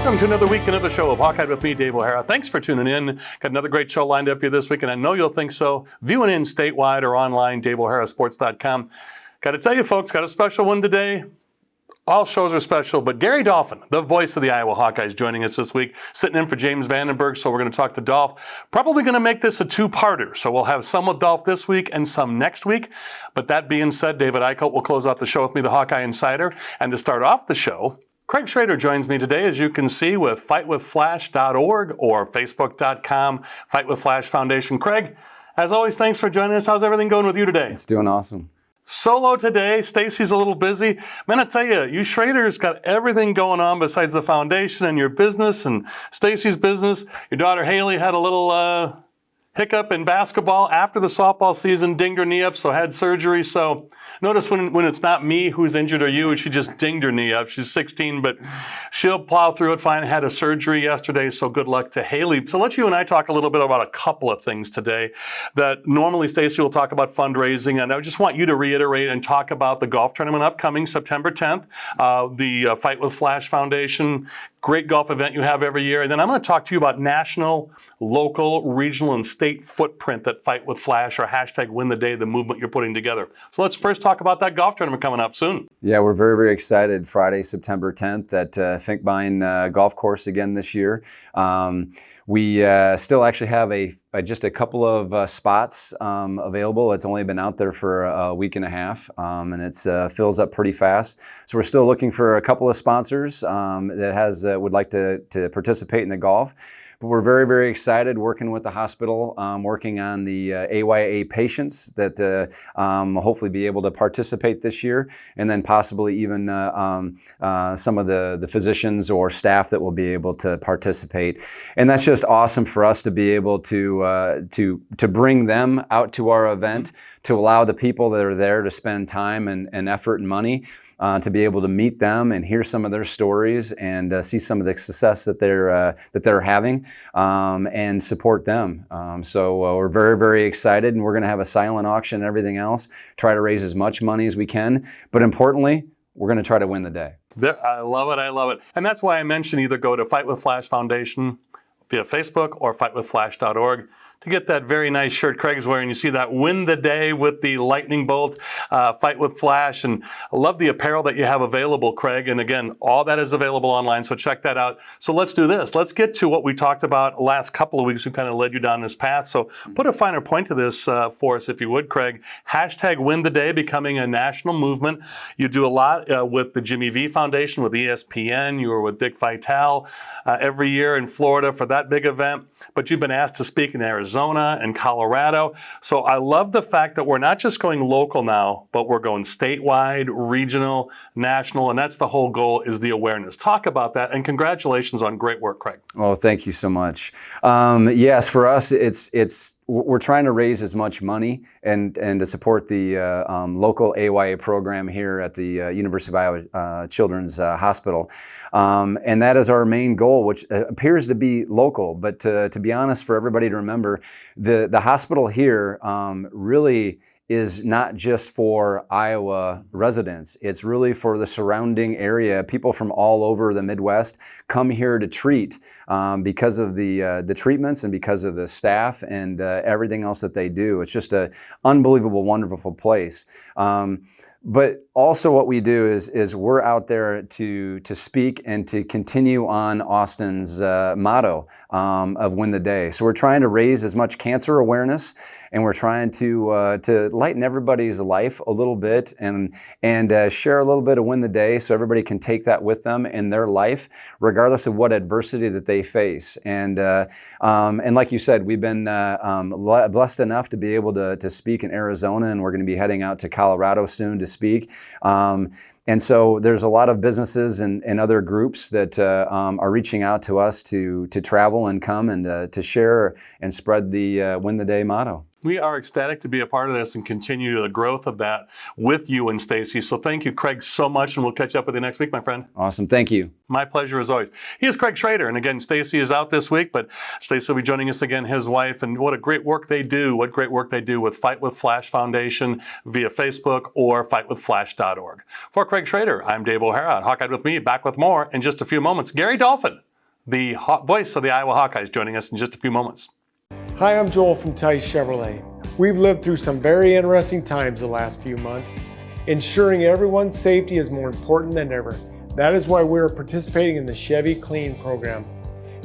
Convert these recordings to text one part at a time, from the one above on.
Welcome to another week, another show of Hawkeyed with me, Dave O'Hara. Thanks for tuning in. Got another great show lined up for you this week, and I know you'll think so. Viewing in statewide or online, DaveO'HaraSports.com. Got to tell you, folks, got a special one today. All shows are special, but Gary Dolphin, the voice of the Iowa Hawkeyes, joining us this week, sitting in for James Vandenberg, so we're going to talk to Dolph. Probably going to make this a two-parter, so we'll have some with Dolph this week and some next week. But that being said, David Eickholt will close out the show with me, the Hawkeye Insider. And to start off the show, Craig Schroeder joins me today, as you can see, with fightwithflash.org or facebook.com, Fight with Flash Foundation. Craig, as always, thanks for joining us. How's everything going with you today? It's doing awesome. Solo today. Stacy's a little busy. Man, I tell you, you Schroeder's got everything going on besides the foundation and your business and Stacy's business. Your daughter Haley had a little hiccup in basketball after the softball season, dinged her knee up, so had surgery. So notice when it's not me who's injured or you, she just dinged her knee up. She's 16, but she'll plow through it fine. Had a surgery yesterday, so good luck to Haley. So let you and I talk a little bit about a couple of things today that normally Stacy will talk about fundraising, and I just want you to reiterate and talk about the golf tournament upcoming September 10th, the Fight with Flash Foundation. Great golf event you have every year. And then I'm going to talk to you about national, local, regional, and state footprint that Fight with Flash or hashtag Win the Day, the movement you're putting together. So let's first talk about that golf tournament coming up soon. Yeah, we're very, very excited. Friday, September 10th at Finkbine Golf Course again this year. We still actually have just a couple of spots available. It's only been out there for a week and a half, and it's fills up pretty fast. So we're still looking for a couple of sponsors that would like to participate in the golf. But we're very, very excited working with the hospital, working on the AYA patients that hopefully be able to participate this year, and then possibly even some of the physicians or staff that will be able to participate. And that's just awesome for us to be able to bring them out to our event, to allow the people that are there to spend time and effort and money. To be able to meet them and hear some of their stories and see some of the success that they're having and support them. So we're very, very excited, and we're going to have a silent auction and everything else. Try to raise as much money as we can, but importantly, we're going to try to win the day. I love it. I love it. And that's why I mentioned either go to Fight with Flash Foundation via Facebook or fightwithflash.org. to get that very nice shirt Craig's wearing. You see that Win the Day with the lightning bolt, Fight with Flash. And I love the apparel that you have available, Craig. And again, all that is available online, so check that out. So let's do this. Let's get to what we talked about last couple of weeks. We kind of led you down this path. So put a finer point to this for us, if you would, Craig. Hashtag Win the Day becoming a national movement. You do a lot with the Jimmy V Foundation, with ESPN. You were with Dick Vitale every year in Florida for that big event. But you've been asked to speak in Arizona and Colorado. So I love the fact that we're not just going local now, but we're going statewide, regional, national, and that's the whole goal, is the awareness. Talk about that, and congratulations on great work, Craig. Oh, thank you so much. Yes, for us, we're trying to raise as much money and to support the local AYA program here at the University of Iowa Children's Hospital. And that is our main goal, which appears to be local. But to be honest, for everybody to remember, the hospital here really is not just for Iowa residents. It's really for the surrounding area. People from all over the Midwest come here to treat because of the treatments and because of the staff and everything else that they do. It's just an unbelievable, wonderful place. But also what we do is we're out there to speak and to continue on Austin's motto of Win the Day. So we're trying to raise as much cancer awareness, and we're trying to lighten everybody's life a little bit and share a little bit of Win the Day, so everybody can take that with them in their life, regardless of what adversity that they face. And like you said, we've been blessed enough to be able to speak in Arizona, and we're going to be heading out to Colorado soon to speak. And so there's a lot of businesses and other groups that are reaching out to us to travel and come and to share and spread the Win the Day motto. We are ecstatic to be a part of this and continue the growth of that with you and Stacy. So thank you, Craig, so much, and we'll catch up with you next week, my friend. Awesome. Thank you. My pleasure as always. He is Craig Schroeder, and again, Stacy is out this week, but Stacy will be joining us again, his wife, and what a great work they do. What great work they do with Fight with Flash Foundation via Facebook or fightwithflash.org. For Craig Schroeder, I'm Dave O'Hara. Hawkeyed with me, back with more in just a few moments. Gary Dolphin the voice of the Iowa Hawkeyes, joining us in just a few moments. Hi, I'm Joel from Tice Chevrolet. We've lived through some very interesting times the last few months. Ensuring everyone's safety is more important than ever. That is why we're participating in the Chevy Clean program.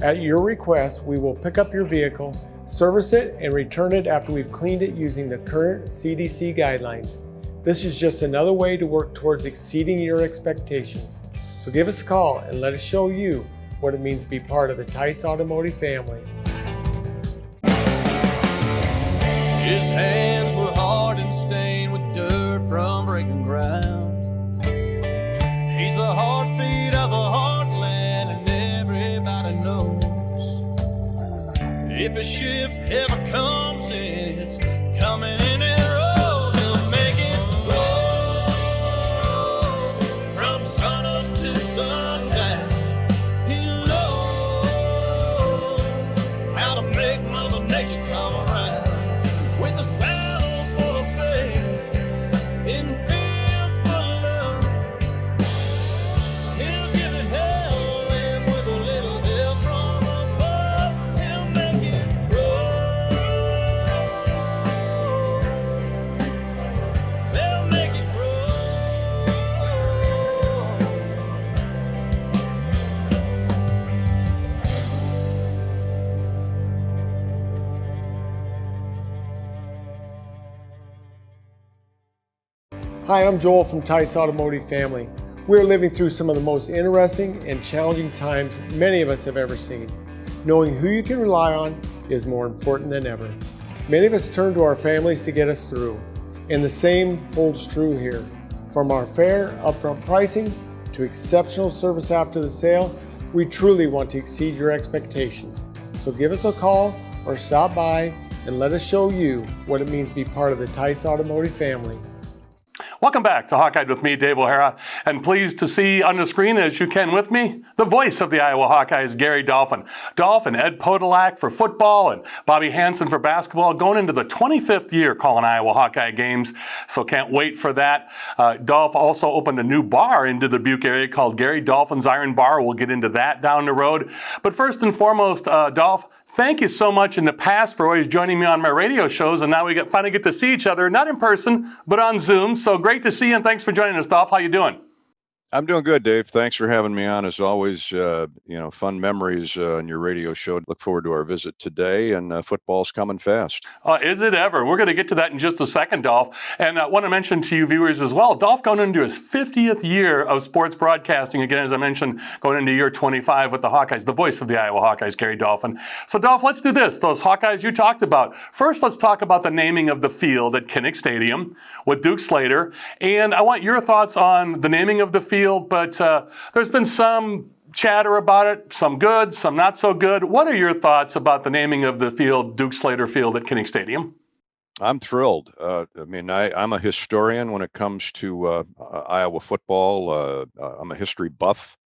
At your request, we will pick up your vehicle, service it, and return it after we've cleaned it using the current CDC guidelines. This is just another way to work towards exceeding your expectations. So give us a call and let us show you what it means to be part of the Tice Automotive family. His hands were hard and stained with dirt from breaking ground. He's the heartbeat of the heartland, and everybody knows if a ship ever comes in, it's coming in and rolls. He'll make it roll from sun up to sundown. He knows how to make Mother Nature come around. With a sound full of faith, in fields full of love, he'll give it hell, and with a little help from above, he'll make it grow. They'll make it grow. Hi, I'm Joel from Tice Automotive family. We're living through some of the most interesting and challenging times many of us have ever seen. Knowing who you can rely on is more important than ever. Many of us turn to our families to get us through, and the same holds true here. From our fair upfront pricing to exceptional service after the sale, we truly want to exceed your expectations. So give us a call or stop by and let us show you what it means to be part of the Tice Automotive family. Welcome back to Hawkeyed with me, Dave O'Hara, and pleased to see on the screen, as you can with me, the voice of the Iowa Hawkeyes, Gary Dolphin. Dolphin, Ed Podolak for football and Bobby Hansen for basketball, going into the 25th year calling Iowa Hawkeye games, so can't wait for that. Dolph also opened a new bar in the Dubuque area called Gary Dolphin's Iron Bar. We'll get into that down the road. But first and foremost, Dolph, thank you so much in the past for always joining me on my radio shows, and now we finally get to see each other, not in person, but on Zoom. So great to see you, and thanks for joining us, Dolph. How you doing? I'm doing good, Dave. Thanks for having me on. As always, fun memories on your radio show. Look forward to our visit today, and football's coming fast. Is it ever? We're going to get to that in just a second, Dolph. And I want to mention to you viewers as well, Dolph going into his 50th year of sports broadcasting. Again, as I mentioned, going into year 25 with the Hawkeyes, the voice of the Iowa Hawkeyes, Gary Dolphin. So, Dolph, let's do this. Those Hawkeyes you talked about. First, let's talk about the naming of the field at Kinnick Stadium with Duke Slater. And I want your thoughts on the naming of the field, but there's been some chatter about it, some good, some not so good. What are your thoughts about the naming of the field, Duke Slater Field at Kinnick Stadium? I'm thrilled. I'm a historian when it comes to Iowa football. I'm a history buff,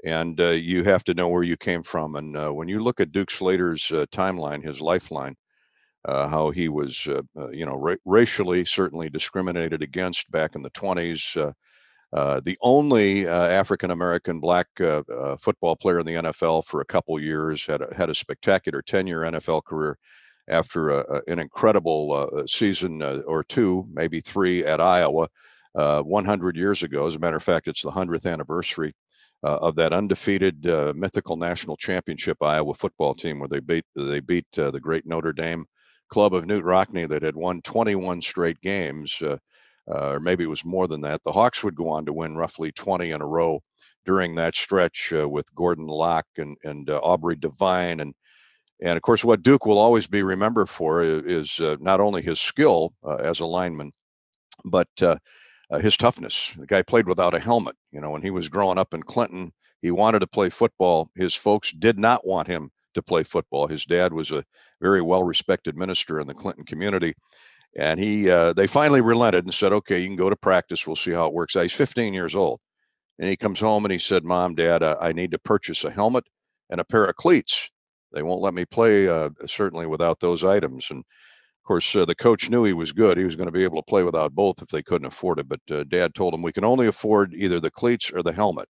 and you have to know where you came from. And when you look at Duke Slater's timeline, his lifeline, how he was, racially certainly discriminated against back in the 20s. The only African-American black football player in the NFL for a couple years, had a spectacular 10-year NFL career after an incredible season or two, maybe three at Iowa 100 years ago. As a matter of fact, it's the 100th anniversary of that undefeated mythical national championship Iowa football team where they beat the great Notre Dame club of Knute Rockne that had won 21 straight games. Or maybe it was more than that. The Hawks would go on to win roughly 20 in a row during that stretch with Gordon Locke and Aubrey Devine. And of course, what Duke will always be remembered for is not only his skill as a lineman, but his toughness. The guy played without a helmet. When he was growing up in Clinton, he wanted to play football. His folks did not want him to play football. His dad was a very well-respected minister in the Clinton community. And they finally relented and said, okay, you can go to practice. We'll see how it works out. He's 15 years old. And he comes home and he said, Mom, Dad, I need to purchase a helmet and a pair of cleats. They won't let me play, certainly without those items. And of course, the coach knew he was good. He was going to be able to play without both if they couldn't afford it. But Dad told him, we can only afford either the cleats or the helmet.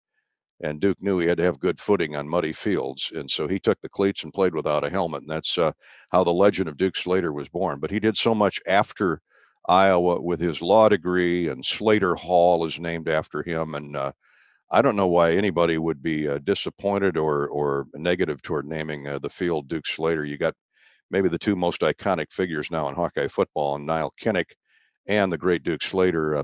and Duke knew he had to have good footing on muddy fields. And so he took the cleats and played without a helmet. And that's how the legend of Duke Slater was born. But he did so much after Iowa with his law degree, and Slater Hall is named after him. And I don't know why anybody would be disappointed or negative toward naming the field Duke Slater. You got maybe the two most iconic figures now in Hawkeye football, and Niall Kinnick and the great Duke Slater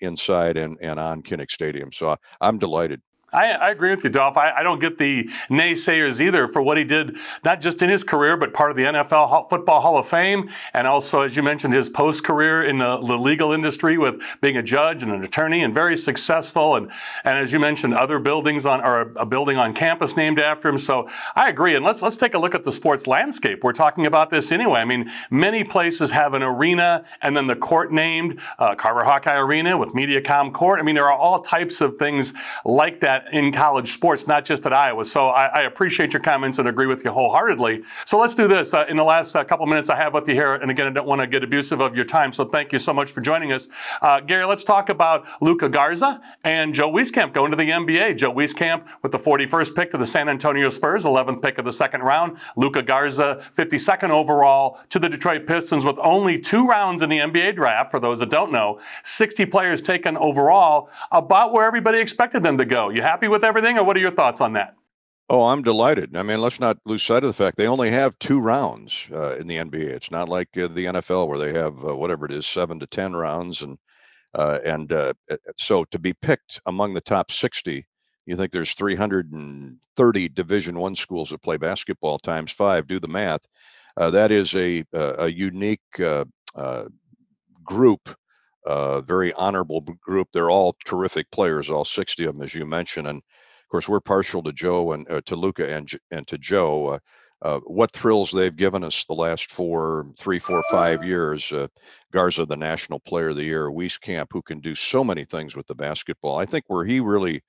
inside and on Kinnick Stadium. So I'm delighted. I agree with you, Dolph. I don't get the naysayers either for what he did, not just in his career, but part of the NFL Football Hall of Fame. And also, as you mentioned, his post-career in the legal industry with being a judge and an attorney, and very successful. And as you mentioned, other buildings or a building on campus named after him. So I agree. And let's take a look at the sports landscape. We're talking about this anyway. I mean, many places have an arena and then the court named Carver Hawkeye Arena with MediaCom Court. I mean, there are all types of things like that in college sports, not just at Iowa. So I appreciate your comments and agree with you wholeheartedly. So let's do this. In the last couple minutes I have with you here, and again, I don't want to get abusive of your time, so thank you so much for joining us. Gary, let's talk about Luka Garza and Joe Wieskamp going to the NBA. Joe Wieskamp with the 41st pick to the San Antonio Spurs, 11th pick of the second round. Luka Garza, 52nd overall to the Detroit Pistons, with only 2 rounds in the NBA draft. For those that don't know, 60 players taken overall, about where everybody expected them to go. You happy with everything, or what are your thoughts on that? Oh, I'm delighted. I mean, let's not lose sight of the fact they only have 2 rounds in the NBA. It's not like the NFL where they have whatever it is, 7 to 10 rounds, and so to be picked among the top 60, you think there's 330 Division I schools that play basketball times 5. Do the math. That is a unique group. Very honorable group. They're all terrific players, all 60 of them, as you mentioned. And of course, we're partial to Joe and to Luka and to Joe. What thrills they've given us the last 3, 4, 5 years. Garza, the National Player of the Year. Wieskamp, who can do so many things with the basketball. I think where he really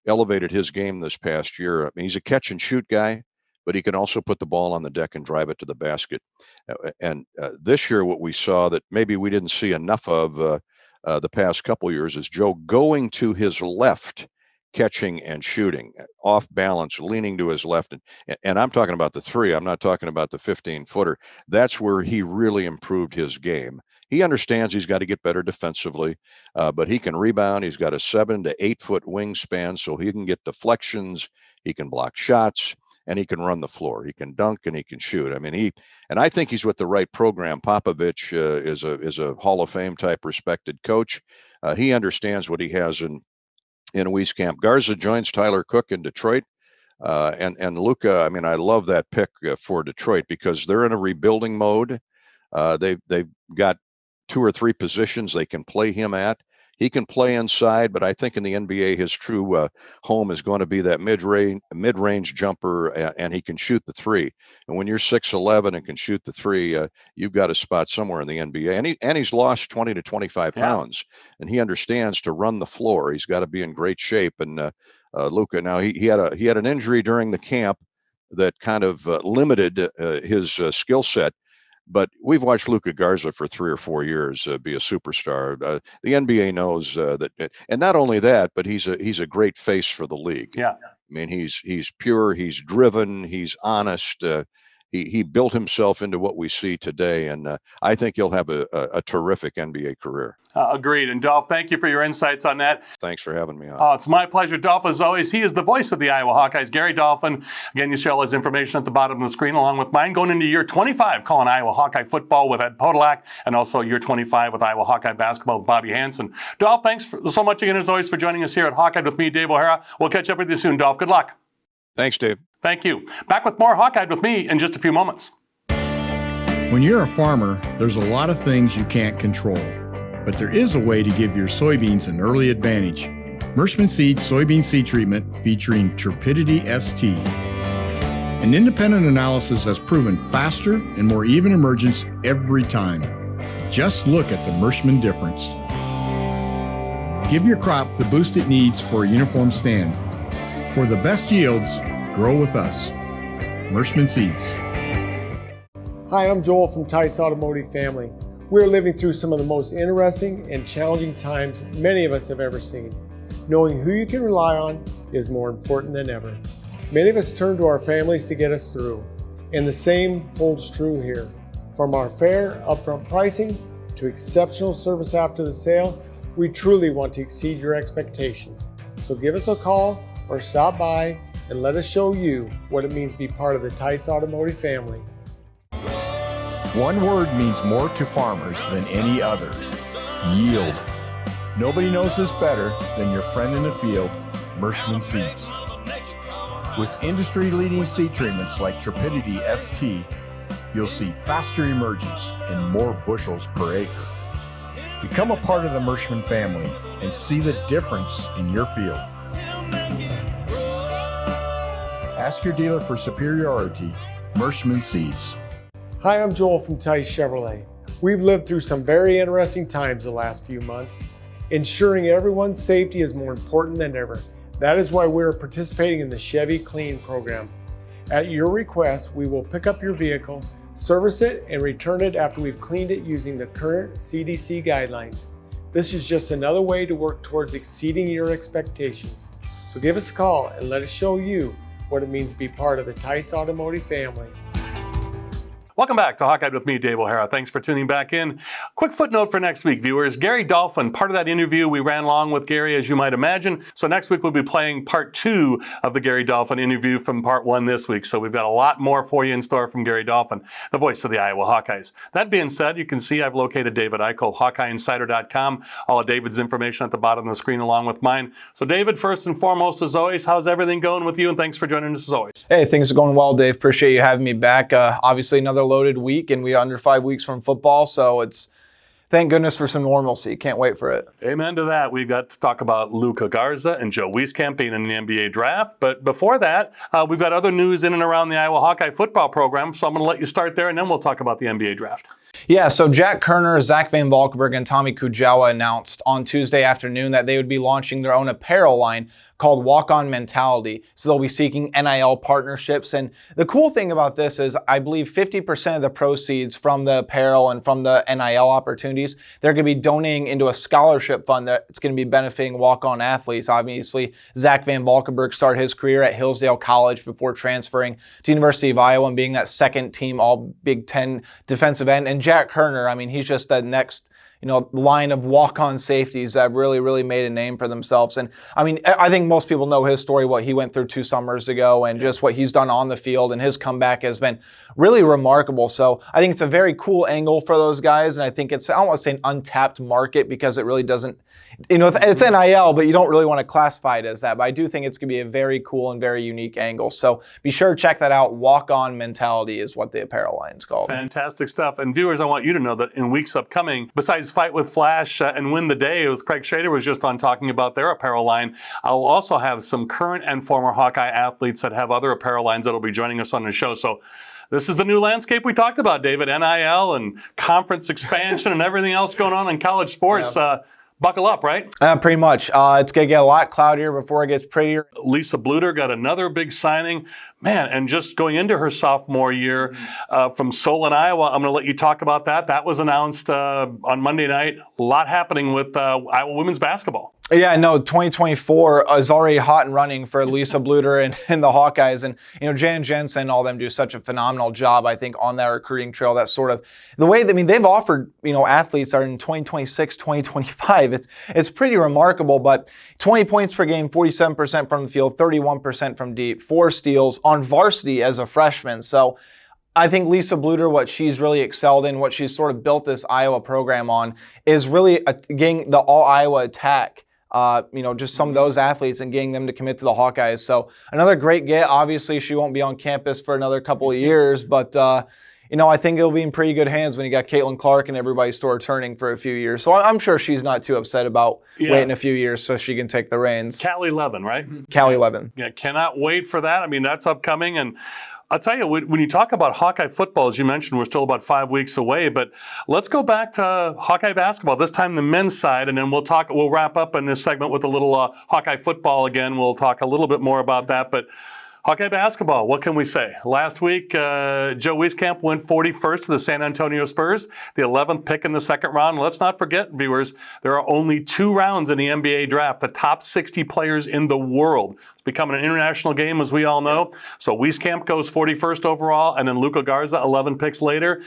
elevated his game this past year. I mean, he's a catch and shoot guy, but he can also put the ball on the deck and drive it to the basket. And this year, what we saw that maybe we didn't see enough of the past couple years is Joe going to his left, catching and shooting, off balance, leaning to his left. And I'm talking about the 3. I'm not talking about the 15-footer. That's where he really improved his game. He understands he's got to get better defensively, but he can rebound. He's got a 7 to 8 foot wingspan, so he can get deflections. He can block shots, and he can run the floor. He can dunk and he can shoot. I mean, I think he's with the right program. Popovich is a Hall of Fame type respected coach. He understands what he has in Wieskamp. Garza joins Tyler Cook in Detroit. And Luka, I mean, I love that pick for Detroit because they're in a rebuilding mode. They've got 2 or 3 positions they can play him at. He can play inside, but I think in the NBA, his true home is going to be that mid-range jumper, and he can shoot the 3. And when you're 6'11" and can shoot the 3, you've got a spot somewhere in the NBA. And he's lost 20 to 25 pounds, and he understands to run the floor. He's got to be in great shape. And Luka, now he had an injury during the camp that kind of limited his skill set. But we've watched Luka Garza for 3 or 4 years be a superstar. The NBA knows that, and not only that, but he's a great face for the league. Yeah, I mean, he's pure, he's driven, he's honest. He built himself into what we see today, and I think he'll have a terrific NBA career. Agreed. And Dolph, thank you for your insights on that. Thanks for having me on. Oh, it's my pleasure, Dolph. As always, he is the voice of the Iowa Hawkeyes, Gary Dolphin. Again, you see all his information at the bottom of the screen, along with mine, going into year 25, calling Iowa Hawkeye football with Ed Podolak, and also year 25 with Iowa Hawkeye basketball with Bobby Hansen. Dolph, thanks so much again, as always, for joining us here at Hawkeye with me, Dave O'Hara. We'll catch up with you soon, Dolph. Good luck. Thanks, Dave. Thank you. Back with more Hawkeye with me in just a few moments. When you're a farmer, there's a lot of things you can't control, but there is a way to give your soybeans an early advantage. Mershman Seeds soybean seed treatment featuring Turpidity ST. An independent analysis has proven faster and more even emergence every time. Just look at the Mershman difference. Give your crop the boost it needs for a uniform stand. For the best yields, grow with us. Mershman Seeds. Hi, I'm Joel from Tice Automotive Family. We're living through some of the most interesting and challenging times many of us have ever seen. Knowing who you can rely on is more important than ever. Many of us turn to our families to get us through, and the same holds true here. From our fair upfront pricing to exceptional service after the sale, we truly want to exceed your expectations. So give us a call or stop by and let us show you what it means to be part of the Tice Automotive family. One word means more to farmers than any other: yield. Nobody knows this better than your friend in the field, Mershman Seeds. With industry-leading seed treatments like Tripidity ST, you'll see faster emergence and more bushels per acre. Become a part of the Mershman family and see the difference in your field. Ask your dealer for superiority. Mershman Seeds. Hi, I'm Joel from Tice Chevrolet. We've lived through some very interesting times the last few months. Ensuring everyone's safety is more important than ever. That is why we're participating in the Chevy Clean program. At your request, we will pick up your vehicle, service it, and return it after we've cleaned it using the current CDC guidelines. This is just another way to work towards exceeding your expectations. So give us a call and let us show you what it means to be part of the Tice Automotive family. Welcome back to Hawkeyed with me, Dave O'Hara. Thanks for tuning back in. Quick footnote for next week, viewers. Gary Dolphin, part of that interview, we ran along with Gary, as you might imagine. So next week we'll be playing part 2 of the Gary Dolphin interview from part 1 this week. So we've got a lot more for you in store from Gary Dolphin, the voice of the Iowa Hawkeyes. That being said, you can see I've located David Eickholt, HawkeyeInsider.com. All of David's information at the bottom of the screen along with mine. So David, first and foremost, as always, how's everything going with you? And thanks for joining us as always. Hey, things are going well, Dave. Appreciate you having me back. Obviously another loaded week, and we are under 5 weeks from football, so it's thank goodness for some normalcy. Can't wait for it. Amen to that. We've got to talk about Luka Garza and Joe Wieskamp being in the NBA draft. But before that, we've got other news in and around the Iowa Hawkeye football program. So I'm going to let you start there, and then we'll talk about the NBA draft. Yeah, so Jack Kerner, Zach Van Valkenburg, and Tommy Kujawa announced on Tuesday afternoon that they would be launching their own apparel line called Walk On Mentality. So they'll be seeking NIL partnerships. And the cool thing about this is I believe 50% of the proceeds from the apparel and from the NIL opportunities, they're going to be donating into a scholarship fund that's going to be benefiting walk-on athletes. Obviously, Zach Van Valkenburg started his career at Hillsdale College before transferring to University of Iowa and being that second team all Big Ten defensive end. And Jack Kerner, I mean, he's just the next line of walk-on safeties that have really made a name for themselves. And I mean, I think most people know his story, what he went through 2 summers ago, and just what he's done on the field, and his comeback has been really remarkable. So I think it's a very cool angle for those guys, and I think it's, I don't want to say an untapped market because it really doesn't, it's NIL, but you don't really want to classify it as that. But I do think it's going to be a very cool and very unique angle. So be sure to check that out. Walk-on Mentality is what the apparel line is called. Fantastic stuff. And viewers, I want you to know that in weeks upcoming, besides Fight with Flash and Win the Day, it was Craig Stacy was just on talking about their apparel line. I'll also have some current and former Hawkeye athletes that have other apparel lines that will be joining us on the show. So this is the new landscape we talked about, David. NIL and conference expansion and everything else going on in college sports. Yeah. Buckle up, right? Pretty much. It's going to get a lot cloudier before it gets prettier. Lisa Bluder got another big signing. Man, and just going into her sophomore year from Solon, Iowa, I'm going to let you talk about that. That was announced on Monday night. A lot happening with Iowa women's basketball. Yeah, no, 2024 is already hot and running for Lisa Bluder and the Hawkeyes. And, Jan Jensen, all them do such a phenomenal job, I think, on that recruiting trail. That's sort of the way that, they've offered, athletes are in 2026, 2025. It's pretty remarkable, but 20 points per game, 47% from the field, 31% from deep, 4 steals on varsity as a freshman. So I think Lisa Bluder, what she's really excelled in, what she's sort of built this Iowa program on, is really getting the all-Iowa attack. Just some of those athletes and getting them to commit to the Hawkeyes. So another great get. Obviously, she won't be on campus for another couple of years, but I think it'll be in pretty good hands when you got Caitlin Clark and everybody still returning for a few years. So I'm sure she's not too upset about waiting a few years so she can take the reins. Callie Levin, right? Callie Levin. Yeah, cannot wait for that. That's upcoming. And I'll tell you, when you talk about Hawkeye football, as you mentioned, we're still about 5 weeks away, but let's go back to Hawkeye basketball, this time the men's side, and then we'll wrap up in this segment with a little Hawkeye football again. We'll talk a little bit more about that, but Hawkeye basketball, what can we say? Last week, Joe Wieskamp went 41st to the San Antonio Spurs, the 11th pick in the second round. Let's not forget, viewers, there are only 2 rounds in the NBA draft. The top 60 players in the world. It's becoming an international game, as we all know. So Wieskamp goes 41st overall, and then Luka Garza 11 picks later,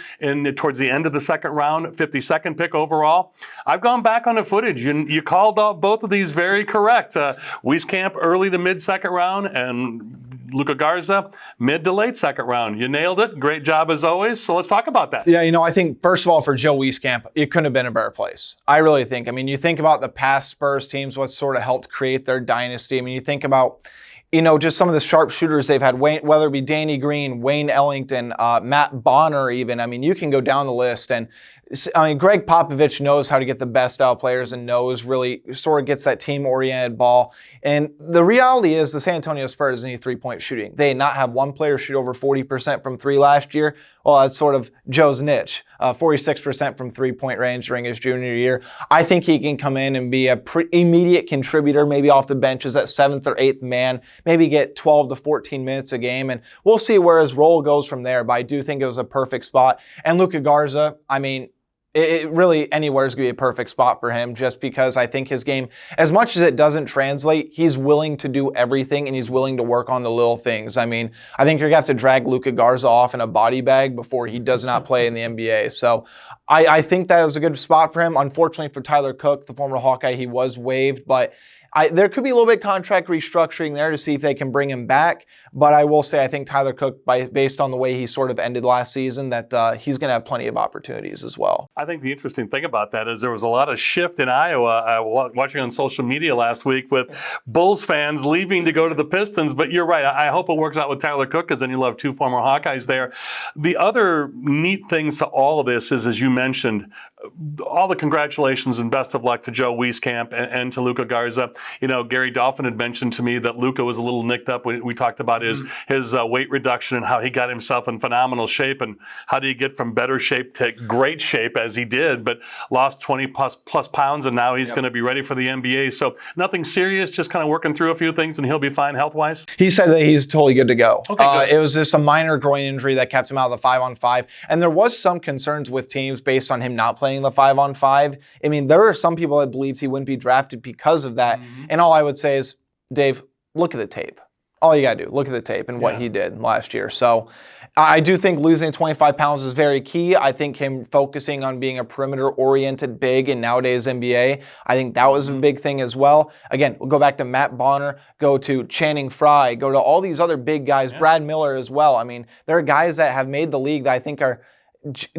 towards the end of the second round, 52nd pick overall. I've gone back on the footage. You called out both of these very correct. Wieskamp early to mid-second round, and Luka Garza, mid to late second round. You nailed it. Great job as always. So let's talk about that. Yeah, I think first of all for Joe Wieskamp, it couldn't have been a better place. I really think. You think about the past Spurs teams, what sort of helped create their dynasty. You think about, just some of the sharpshooters they've had, whether it be Danny Green, Wayne Ellington, Matt Bonner even. You can go down the list. And Greg Popovich knows how to get the best out of players and knows really sort of gets that team-oriented ball. And the reality is the San Antonio Spurs need 3-point shooting. They did not have one player shoot over 40% from 3 last year. Well, that's sort of Joe's niche, 46% from 3-point range during his junior year. I think he can come in and be a immediate contributor, maybe off the bench as that 7th or 8th man, maybe get 12 to 14 minutes a game. And we'll see where his role goes from there. But I do think it was a perfect spot. And Luka Garza, it really anywhere is going to be a perfect spot for him just because I think his game, as much as it doesn't translate, he's willing to do everything and he's willing to work on the little things. I think you're going to have to drag Luka Garza off in a body bag before he does not play in the NBA. So I think that was a good spot for him. Unfortunately for Tyler Cook, the former Hawkeye, he was waived, but there could be a little bit of contract restructuring there to see if they can bring him back. But I will say I think Tyler Cook, based on the way he sort of ended last season, that he's going to have plenty of opportunities as well. I think the interesting thing about that is there was a lot of shift in Iowa. Watching on social media last week with Bulls fans leaving to go to the Pistons. But you're right. I hope it works out with Tyler Cook because then you'll have 2 former Hawkeyes there. The other neat things to all of this is, as you mentioned, all the congratulations and best of luck to Joe Wieskamp and to Luka Garza. Gary Dolphin had mentioned to me that Luka was a little nicked up. We talked about his weight reduction and how he got himself in phenomenal shape and how did he get from better shape to great shape as he did, but lost 20 plus pounds and now he's going to be ready for the NBA. So nothing serious, just kind of working through a few things and he'll be fine health-wise? He said that he's totally good to go. Okay, it was just a minor groin injury that kept him out of the 5-on-5. And there was some concerns with teams based on him not playing the 5-on-5. There are some people that believed he wouldn't be drafted because of that. And all I would say is, Dave, look at the tape. All you got to do, look at the tape and what he did last year. So I do think losing 25 pounds is very key. I think him focusing on being a perimeter-oriented big in nowadays NBA, I think that was a big thing as well. Again, we'll go back to Matt Bonner, go to Channing Frye, go to all these other big guys, Brad Miller as well. There are guys that have made the league that I think are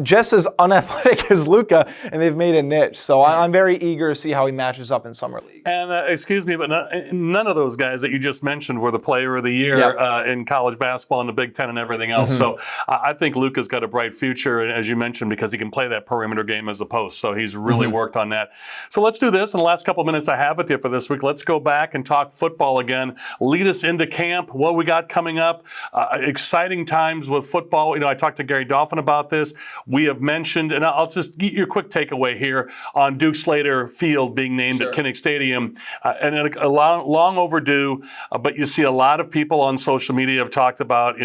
just as unathletic as Luka, and they've made a niche. So I'm very eager to see how he matches up in Summer League. And excuse me, but none of those guys that you just mentioned were the player of the year in college basketball and the Big Ten and everything else. So I think Luka's got a bright future, as you mentioned, because he can play that perimeter game as a post. So he's really worked on that. So let's do this. In the last couple of minutes I have with you for this week, let's go back and talk football again. Lead us into camp, what we got coming up. Exciting times with football. I talked to Gary Dolphin about this. We have mentioned, and I'll just get your quick takeaway here on Duke Slater Field being named at Kinnick Stadium, and a long overdue. But you see a lot of people on social media have talked about,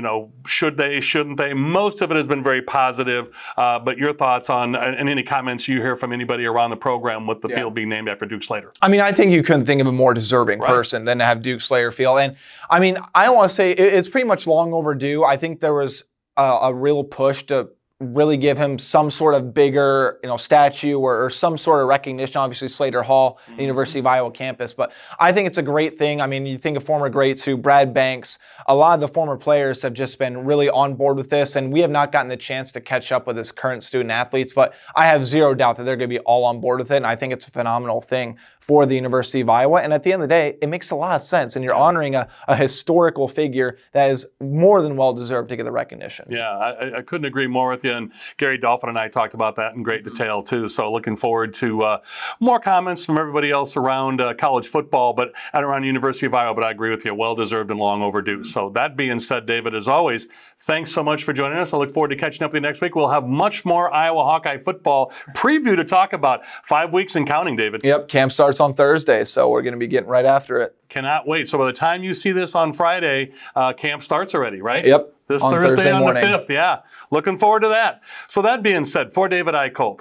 should they, shouldn't they? Most of it has been very positive. But your thoughts on and any comments you hear from anybody around the program with the field being named after Duke Slater? I think you couldn't think of a more deserving person than to have Duke Slater Field. And I don't want to say it's pretty much long overdue. I think there was a real push to really give him some sort of bigger, statue or some sort of recognition. Obviously, Slater Hall, the University of Iowa campus. But I think it's a great thing. You think of former greats who, Brad Banks, a lot of the former players have just been really on board with this, and we have not gotten the chance to catch up with his current student athletes, but I have zero doubt that they're going to be all on board with it, and I think it's a phenomenal thing for the University of Iowa. And at the end of the day, it makes a lot of sense, and you're honoring a historical figure that is more than well-deserved to get the recognition. Yeah, I couldn't agree more with you. Philadelphia, and Gary Dolphin and I talked about that in great detail too. So looking forward to more comments from everybody else around college football, but and around University of Iowa. But I agree with you, well deserved and long overdue. So that being said, David, as always, thanks so much for joining us. I look forward to catching up with you next week. We'll have much more Iowa Hawkeye football preview to talk about. 5 weeks and counting, David. Yep, camp starts on Thursday, so we're going to be getting right after it. Cannot wait. So by the time you see this on Friday, camp starts already, right? Yep. This on Thursday on morning. the 5th. Yeah. Looking forward to that. So that being said, for David Eickholt,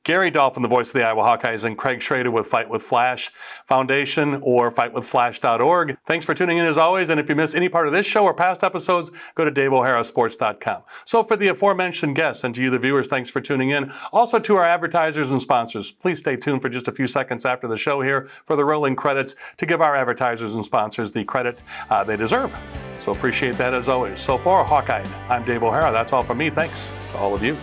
Gary Dolphin, the voice of the Iowa Hawkeyes, and Craig Schroeder with Fight with Flash Foundation or fightwithflash.org. Thanks for tuning in as always. And if you miss any part of this show or past episodes, go to DaveO'HaraSports.com. So for the aforementioned guests and to you, the viewers, thanks for tuning in. Also to our advertisers and sponsors, please stay tuned for just a few seconds after the show here for the rolling credits to give our advertisers and sponsors the credit they deserve. So appreciate that as always. So for Hawkeye, I'm Dave O'Hara. That's all from me. Thanks to all of you.